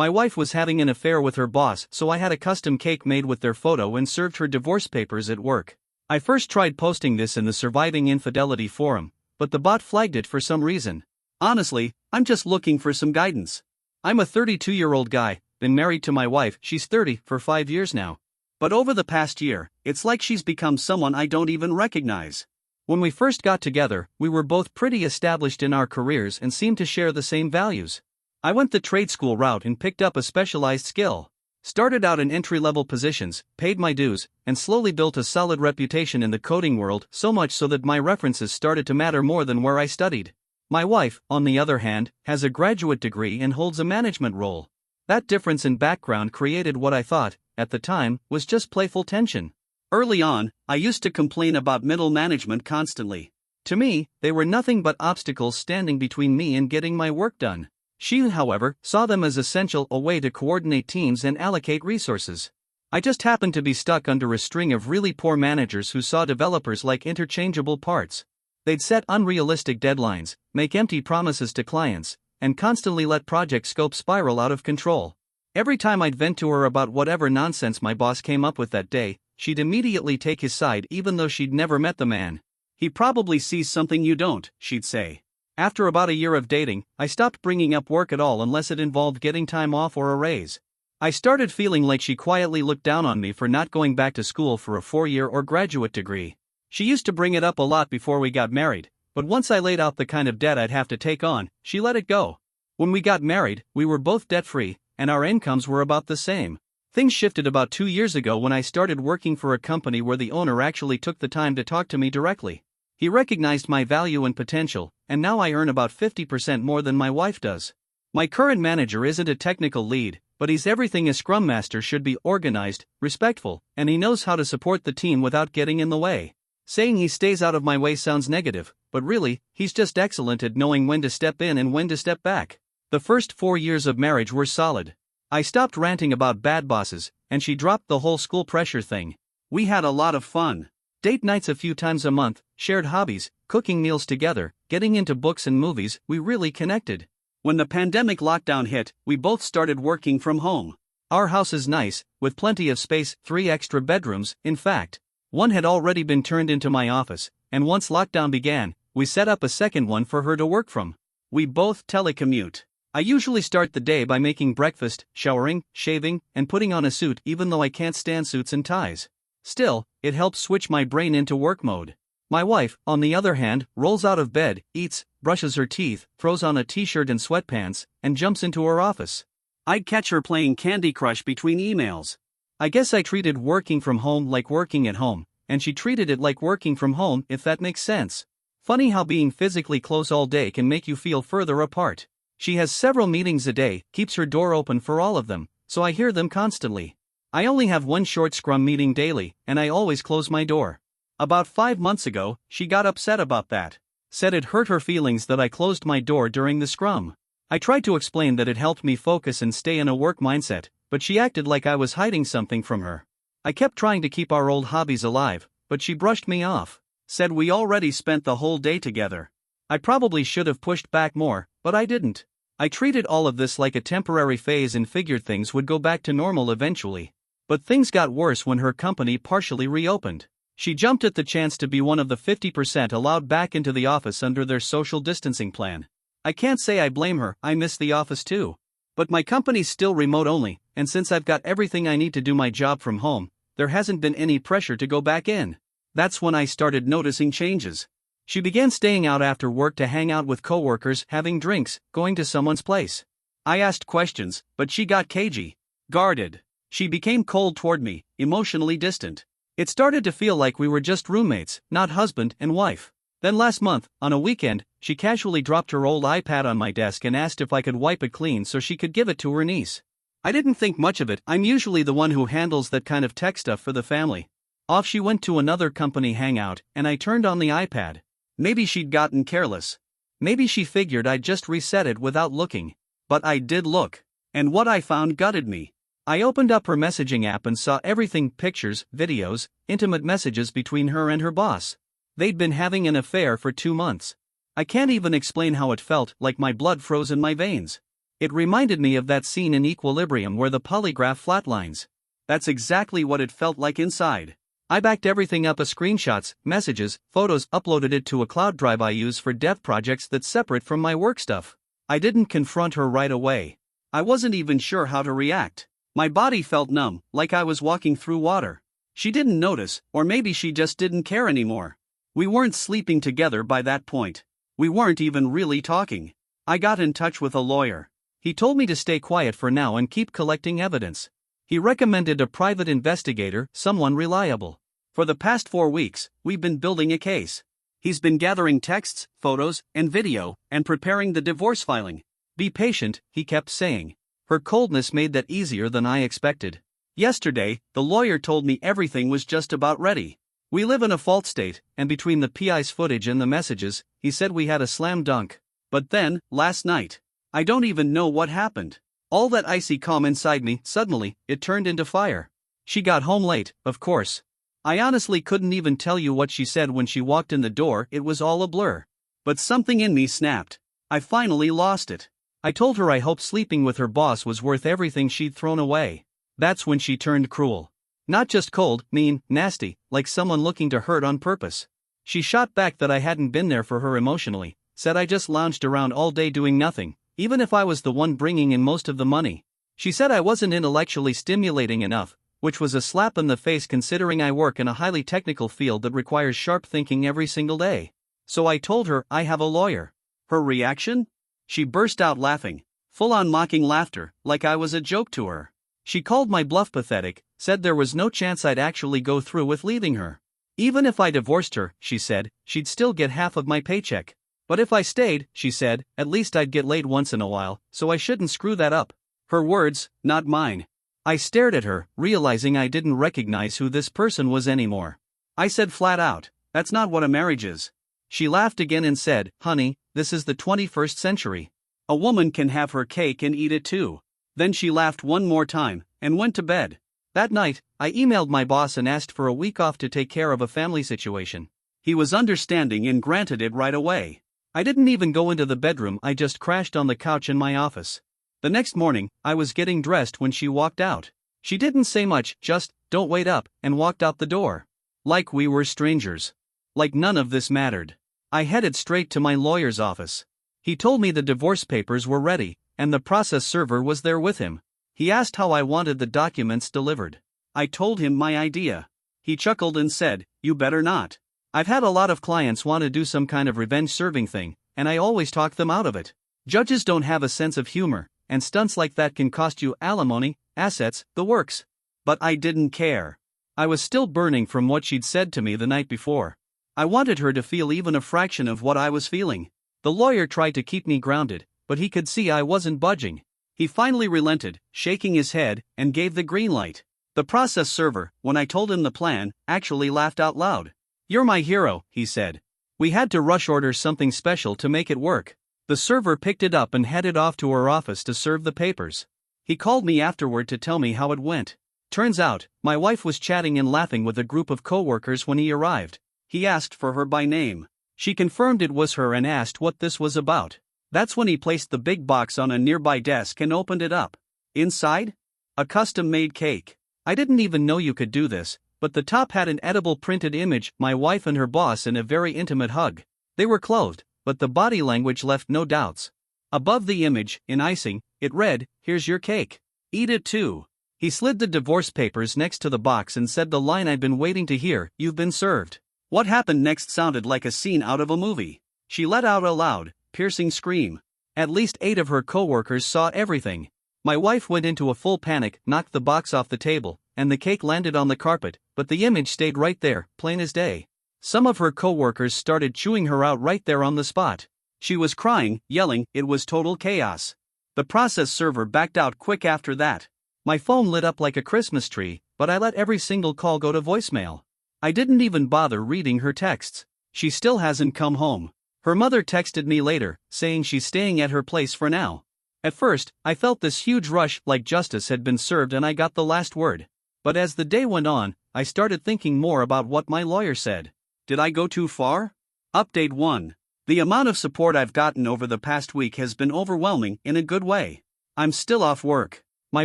My wife was having an affair with her boss, so I had a custom cake made with their photo and served her divorce papers at work. I first tried posting this in the Surviving Infidelity forum, but the bot flagged it for some reason. Honestly, I'm just looking for some guidance. I'm a 32-year-old guy, been married to my wife, she's 30, for 5 years now. But over the past year, it's like she's become someone I don't even recognize. When we first got together, we were both pretty established in our careers and seemed to share the same values. I went the trade school route and picked up a specialized skill. Started out in entry-level positions, paid my dues, and slowly built a solid reputation in the coding world, so much so that my references started to matter more than where I studied. My wife, on the other hand, has a graduate degree and holds a management role. That difference in background created what I thought, at the time, was just playful tension. Early on, I used to complain about middle management constantly. To me, they were nothing but obstacles standing between me and getting my work done. She, however, saw them as essential, a way to coordinate teams and allocate resources. I just happened to be stuck under a string of really poor managers who saw developers like interchangeable parts. They'd set unrealistic deadlines, make empty promises to clients, and constantly let project scope spiral out of control. Every time I'd vent to her about whatever nonsense my boss came up with that day, she'd immediately take his side even though she'd never met the man. "He probably sees something you don't," she'd say. After about a year of dating, I stopped bringing up work at all unless it involved getting time off or a raise. I started feeling like she quietly looked down on me for not going back to school for a 4-year or graduate degree. She used to bring it up a lot before we got married, but once I laid out the kind of debt I'd have to take on, she let it go. When we got married, we were both debt-free, and our incomes were about the same. Things shifted about 2 years ago when I started working for a company where the owner actually took the time to talk to me directly. He recognized my value and potential, and now I earn about 50% more than my wife does. My current manager isn't a technical lead, but he's everything a Scrum Master should be: organized, respectful, and he knows how to support the team without getting in the way. Saying he stays out of my way sounds negative, but really, he's just excellent at knowing when to step in and when to step back. The first 4 years of marriage were solid. I stopped ranting about bad bosses, and she dropped the whole school pressure thing. We had a lot of fun. Date nights a few times a month, shared hobbies, cooking meals together, getting into books and movies. We really connected. When the pandemic lockdown hit, we both started working from home. Our house is nice, with plenty of space, 3 extra bedrooms, in fact. One had already been turned into my office, and once lockdown began, we set up a second one for her to work from. We both telecommute. I usually start the day by making breakfast, showering, shaving, and putting on a suit, even though I can't stand suits and ties. Still, it helps switch my brain into work mode. My wife, on the other hand, rolls out of bed, eats, brushes her teeth, throws on a t-shirt and sweatpants, and jumps into her office. I'd catch her playing Candy Crush between emails. I guess I treated working from home like working at home, and she treated it like working from home, if that makes sense. Funny how being physically close all day can make you feel further apart. She has several meetings a day, keeps her door open for all of them, so I hear them constantly. I only have one short Scrum meeting daily, and I always close my door. About 5 months ago, she got upset about that. Said it hurt her feelings that I closed my door during the Scrum. I tried to explain that it helped me focus and stay in a work mindset, but she acted like I was hiding something from her. I kept trying to keep our old hobbies alive, but she brushed me off. Said we already spent the whole day together. I probably should have pushed back more, but I didn't. I treated all of this like a temporary phase and figured things would go back to normal eventually. But things got worse when her company partially reopened. She jumped at the chance to be one of the 50% allowed back into the office under their social distancing plan. I can't say I blame her, I miss the office too. But my company's still remote only, and since I've got everything I need to do my job from home, there hasn't been any pressure to go back in. That's when I started noticing changes. She began staying out after work to hang out with coworkers, having drinks, going to someone's place. I asked questions, but she got cagey, guarded. She became cold toward me, emotionally distant. It started to feel like we were just roommates, not husband and wife. Then last month, on a weekend, she casually dropped her old iPad on my desk and asked if I could wipe it clean so she could give it to her niece. I didn't think much of it. I'm usually the one who handles that kind of tech stuff for the family. Off she went to another company hangout, and I turned on the iPad. Maybe she'd gotten careless. Maybe she figured I'd just reset it without looking. But I did look. And what I found gutted me. I opened up her messaging app and saw everything: pictures, videos, intimate messages between her and her boss. They'd been having an affair for 2 months. I can't even explain how it felt, like my blood froze in my veins. It reminded me of that scene in Equilibrium where the polygraph flatlines. That's exactly what it felt like inside. I backed everything up, screenshots, messages, photos, uploaded it to a cloud drive I use for dev projects that's separate from my work stuff. I didn't confront her right away. I wasn't even sure how to react. My body felt numb, like I was walking through water. She didn't notice, or maybe she just didn't care anymore. We weren't sleeping together by that point. We weren't even really talking. I got in touch with a lawyer. He told me to stay quiet for now and keep collecting evidence. He recommended a private investigator, someone reliable. For the past 4 weeks, we've been building a case. He's been gathering texts, photos, and video, and preparing the divorce filing. Be patient, he kept saying. Her coldness made that easier than I expected. Yesterday, the lawyer told me everything was just about ready. We live in a fault state, and between the PI's footage and the messages, he said we had a slam dunk. But then, last night, I don't even know what happened. All that icy calm inside me, suddenly, it turned into fire. She got home late, of course. I honestly couldn't even tell you what she said when she walked in the door, it was all a blur. But something in me snapped. I finally lost it. I told her I hoped sleeping with her boss was worth everything she'd thrown away. That's when she turned cruel. Not just cold, mean, nasty, like someone looking to hurt on purpose. She shot back that I hadn't been there for her emotionally, said I just lounged around all day doing nothing, even if I was the one bringing in most of the money. She said I wasn't intellectually stimulating enough, which was a slap in the face considering I work in a highly technical field that requires sharp thinking every single day. So I told her I have a lawyer. Her reaction? She burst out laughing, full-on mocking laughter, like I was a joke to her. She called my bluff pathetic, said there was no chance I'd actually go through with leaving her. Even if I divorced her, she said, she'd still get half of my paycheck. But if I stayed, she said, at least I'd get laid once in a while, so I shouldn't screw that up. Her words, not mine. I stared at her, realizing I didn't recognize who this person was anymore. I said flat out, that's not what a marriage is. She laughed again and said, honey, this is the 21st century. A woman can have her cake and eat it too. Then she laughed one more time, and went to bed. That night, I emailed my boss and asked for a week off to take care of a family situation. He was understanding and granted it right away. I didn't even go into the bedroom, I just crashed on the couch in my office. The next morning, I was getting dressed when she walked out. She didn't say much, just, don't wait up, and walked out the door. Like we were strangers. Like none of this mattered. I headed straight to my lawyer's office. He told me the divorce papers were ready, and the process server was there with him. He asked how I wanted the documents delivered. I told him my idea. He chuckled and said, you better not. I've had a lot of clients want to do some kind of revenge-serving thing, and I always talk them out of it. Judges don't have a sense of humor, and stunts like that can cost you alimony, assets, the works. But I didn't care. I was still burning from what she'd said to me the night before. I wanted her to feel even a fraction of what I was feeling. The lawyer tried to keep me grounded, but he could see I wasn't budging. He finally relented, shaking his head, and gave the green light. The process server, when I told him the plan, actually laughed out loud. You're my hero, he said. We had to rush order something special to make it work. The server picked it up and headed off to her office to serve the papers. He called me afterward to tell me how it went. Turns out, my wife was chatting and laughing with a group of co-workers when he arrived. He asked for her by name. She confirmed it was her and asked what this was about. That's when he placed the big box on a nearby desk and opened it up. Inside? A custom-made cake. I didn't even know you could do this, but the top had an edible printed image, my wife and her boss in a very intimate hug. They were clothed, but the body language left no doubts. Above the image, in icing, it read, here's your cake. Eat it too. He slid the divorce papers next to the box and said the line I'd been waiting to hear, you've been served. What happened next sounded like a scene out of a movie. She let out a loud, piercing scream. At least 8 of her co-workers saw everything. My wife went into a full panic, knocked the box off the table, and the cake landed on the carpet, but the image stayed right there, plain as day. Some of her co-workers started chewing her out right there on the spot. She was crying, yelling, it was total chaos. The process server backed out quick after that. My phone lit up like a Christmas tree, but I let every single call go to voicemail. I didn't even bother reading her texts. She still hasn't come home. Her mother texted me later, saying she's staying at her place for now. At first, I felt this huge rush, like justice had been served and I got the last word. But as the day went on, I started thinking more about what my lawyer said. Did I go too far? Update 1. The amount of support I've gotten over the past week has been overwhelming in a good way. I'm still off work. My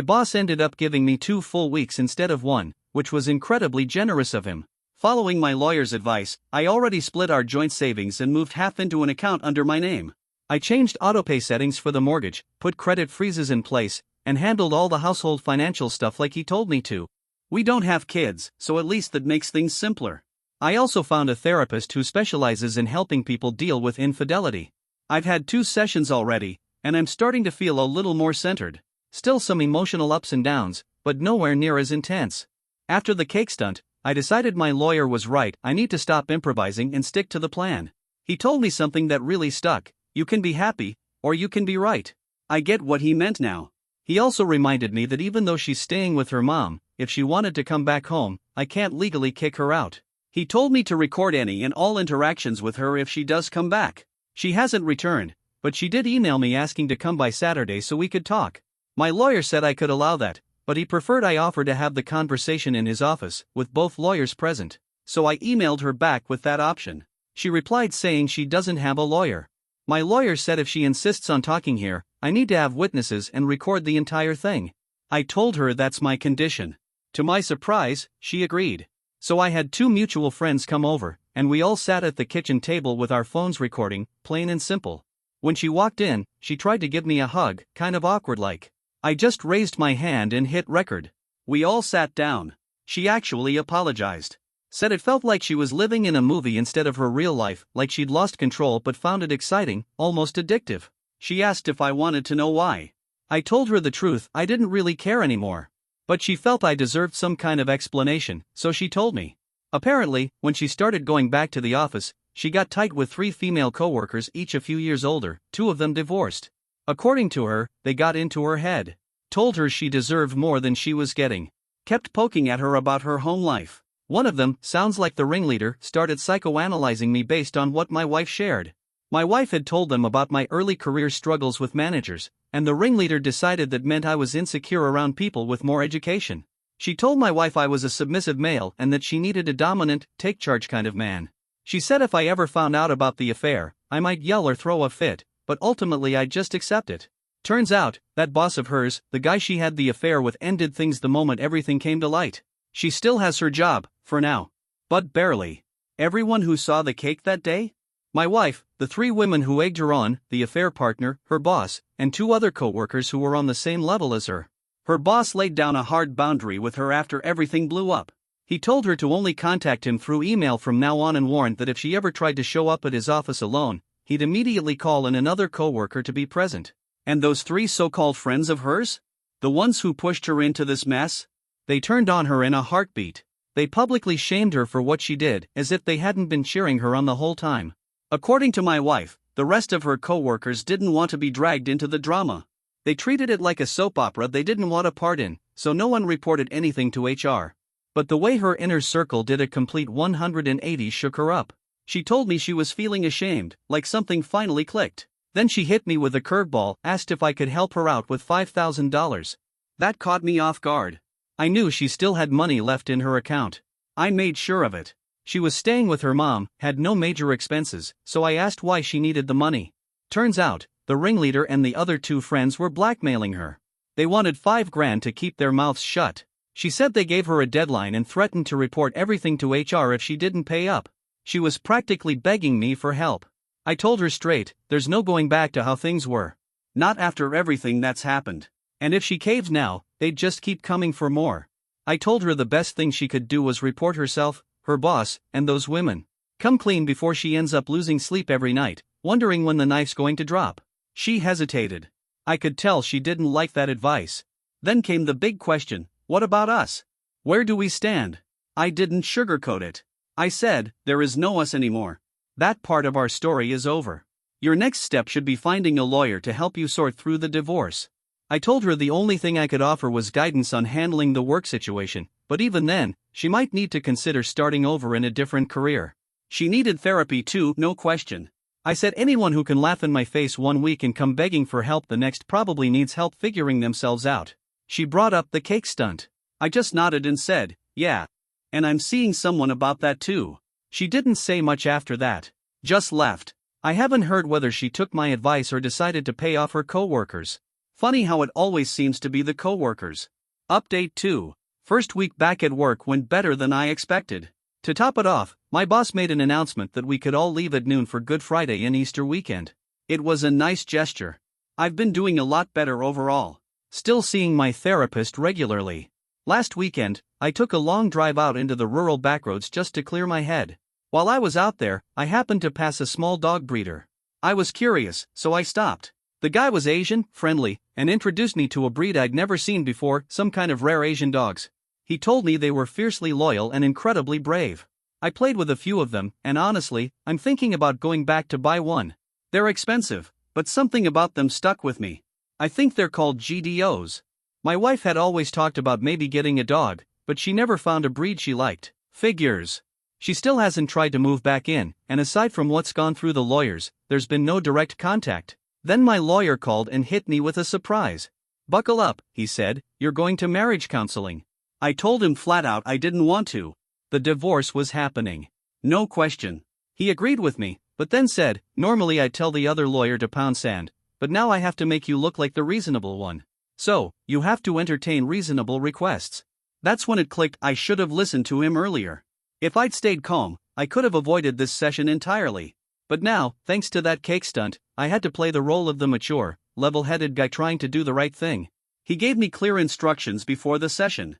boss ended up giving me 2 full weeks instead of 1, which was incredibly generous of him. Following my lawyer's advice, I already split our joint savings and moved half into an account under my name. I changed autopay settings for the mortgage, put credit freezes in place, and handled all the household financial stuff like he told me to. We don't have kids, so at least that makes things simpler. I also found a therapist who specializes in helping people deal with infidelity. I've had 2 sessions already, and I'm starting to feel a little more centered. Still some emotional ups and downs, but nowhere near as intense. After the cake stunt, I decided my lawyer was right. I need to stop improvising and stick to the plan. He told me something that really stuck: you can be happy, or you can be right. I get what he meant now. He also reminded me that even though she's staying with her mom, if she wanted to come back home, I can't legally kick her out. He told me to record any and all interactions with her if she does come back. She hasn't returned, but she did email me asking to come by Saturday so we could talk. My lawyer said I could allow that, but he preferred I offer to have the conversation in his office, with both lawyers present. So I emailed her back with that option. She replied saying she doesn't have a lawyer. My lawyer said if she insists on talking here, I need to have witnesses and record the entire thing. I told her that's my condition. To my surprise, she agreed. So I had 2 mutual friends come over, and we all sat at the kitchen table with our phones recording, plain and simple. When she walked in, she tried to give me a hug, kind of awkward like. I just raised my hand and hit record. We all sat down. She actually apologized. Said it felt like she was living in a movie instead of her real life, like she'd lost control but found it exciting, almost addictive. She asked if I wanted to know why. I told her the truth, I didn't really care anymore. But she felt I deserved some kind of explanation, so she told me. Apparently, when she started going back to the office, she got tight with 3 female coworkers, each a few years older, 2 of them divorced. According to her, they got into her head. Told her she deserved more than she was getting. Kept poking at her about her home life. One of them, sounds like the ringleader, started psychoanalyzing me based on what my wife shared. My wife had told them about my early career struggles with managers, and the ringleader decided that meant I was insecure around people with more education. She told my wife I was a submissive male and that she needed a dominant, take-charge kind of man. She said if I ever found out about the affair, I might yell or throw a fit, but ultimately I'd just accept it. Turns out, that boss of hers, the guy she had the affair with, ended things the moment everything came to light. She still has her job, for now. But barely. Everyone who saw the cake that day? My wife, the 3 women who egged her on, the affair partner, her boss, and 2 other co-workers who were on the same level as her. Her boss laid down a hard boundary with her after everything blew up. He told her to only contact him through email from now on and warned that if she ever tried to show up at his office alone, he'd immediately call in another co-worker to be present. And those 3 so-called friends of hers? The ones who pushed her into this mess? They turned on her in a heartbeat. They publicly shamed her for what she did, as if they hadn't been cheering her on the whole time. According to my wife, the rest of her co-workers didn't want to be dragged into the drama. They treated it like a soap opera they didn't want a part in, so no one reported anything to HR. But the way her inner circle did a complete 180 shook her up. She told me she was feeling ashamed, like something finally clicked. Then she hit me with a curveball, asked if I could help her out with $5,000. That caught me off guard. I knew she still had money left in her account. I made sure of it. She was staying with her mom, had no major expenses, so I asked why she needed the money. Turns out, the ringleader and the other 2 friends were blackmailing her. They wanted $5,000 to keep their mouths shut. She said they gave her a deadline and threatened to report everything to HR if she didn't pay up. She was practically begging me for help. I told her straight, there's no going back to how things were. Not after everything that's happened. And if she caves now, they'd just keep coming for more. I told her the best thing she could do was report herself, her boss, and those women. Come clean before she ends up losing sleep every night, wondering when the knife's going to drop. She hesitated. I could tell she didn't like that advice. Then came the big question, what about us? Where do we stand? I didn't sugarcoat it. I said, there is no us anymore. That part of our story is over. Your next step should be finding a lawyer to help you sort through the divorce. I told her the only thing I could offer was guidance on handling the work situation, but even then, she might need to consider starting over in a different career. She needed therapy too, no question. I said anyone who can laugh in my face one week and come begging for help the next probably needs help figuring themselves out. She brought up the cake stunt. I just nodded and said, yeah. And I'm seeing someone about that too. She didn't say much after that. Just left. I haven't heard whether she took my advice or decided to pay off her co-workers. Funny how it always seems to be the coworkers. Update 2. First week back at work went better than I expected. To top it off, my boss made an announcement that we could all leave at noon for Good Friday and Easter weekend. It was a nice gesture. I've been doing a lot better overall. Still seeing my therapist regularly. Last weekend, I took a long drive out into the rural backroads just to clear my head. While I was out there, I happened to pass a small dog breeder. I was curious, so I stopped. The guy was Asian, friendly, and introduced me to a breed I'd never seen before, some kind of rare Asian dogs. He told me they were fiercely loyal and incredibly brave. I played with a few of them, and honestly, I'm thinking about going back to buy one. They're expensive, but something about them stuck with me. I think they're called GDOs. My wife had always talked about maybe getting a dog, but she never found a breed she liked. Figures. She still hasn't tried to move back in, and aside from what's gone through the lawyers, there's been no direct contact. Then my lawyer called and hit me with a surprise. "Buckle up," he said, "you're going to marriage counseling." I told him flat out I didn't want to. The divorce was happening. No question. He agreed with me, but then said, "Normally I'd tell the other lawyer to pound sand, but now I have to make you look like the reasonable one. So, you have to entertain reasonable requests." That's when it clicked. I should have listened to him earlier. If I'd stayed calm, I could have avoided this session entirely. But now, thanks to that cake stunt, I had to play the role of the mature, level-headed guy trying to do the right thing. He gave me clear instructions before the session.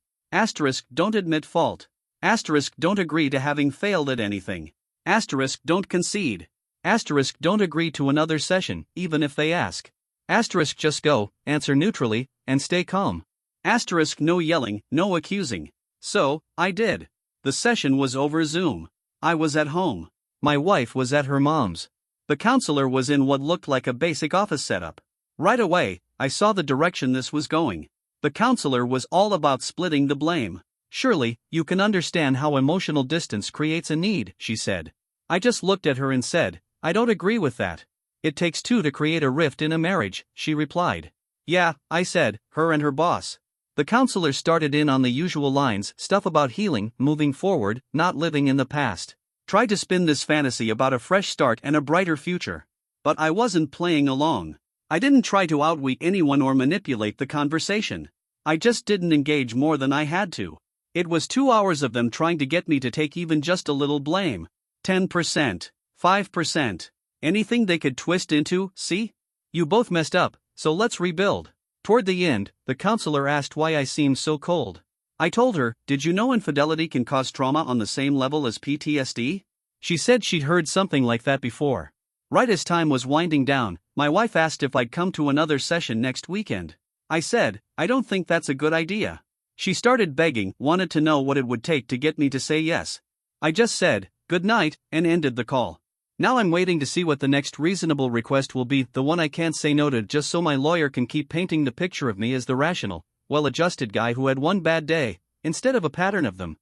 Don't admit fault. Don't agree to having failed at anything. Don't concede. Don't agree to another session, even if they ask. Just go, answer neutrally, and stay calm. No yelling, no accusing. So, I did. The session was over Zoom. I was at home. My wife was at her mom's. The counselor was in what looked like a basic office setup. Right away, I saw the direction this was going. The counselor was all about splitting the blame. "Surely, you can understand how emotional distance creates a need," she said. I just looked at her and said, "I don't agree with that. It takes two to create a rift in a marriage," she replied. "Yeah," I said, "her and her boss." The counselor started in on the usual lines, stuff about healing, moving forward, not living in the past. Tried to spin this fantasy about a fresh start and a brighter future. But I wasn't playing along. I didn't try to outweak anyone or manipulate the conversation. I just didn't engage more than I had to. It was 2 hours of them trying to get me to take even just a little blame. 10%, 5%, anything they could twist into. "See? You both messed up, so let's rebuild." Toward the end, the counselor asked why I seemed so cold. I told her, "Did you know infidelity can cause trauma on the same level as PTSD?" She said she'd heard something like that before. Right as time was winding down, my wife asked if I'd come to another session next weekend. I said, "I don't think that's a good idea." She started begging, wanted to know what it would take to get me to say yes. I just said, "Good night," and ended the call. Now I'm waiting to see what the next reasonable request will be, the one I can't say no to, just so my lawyer can keep painting the picture of me as the rational, well-adjusted guy who had one bad day, instead of a pattern of them.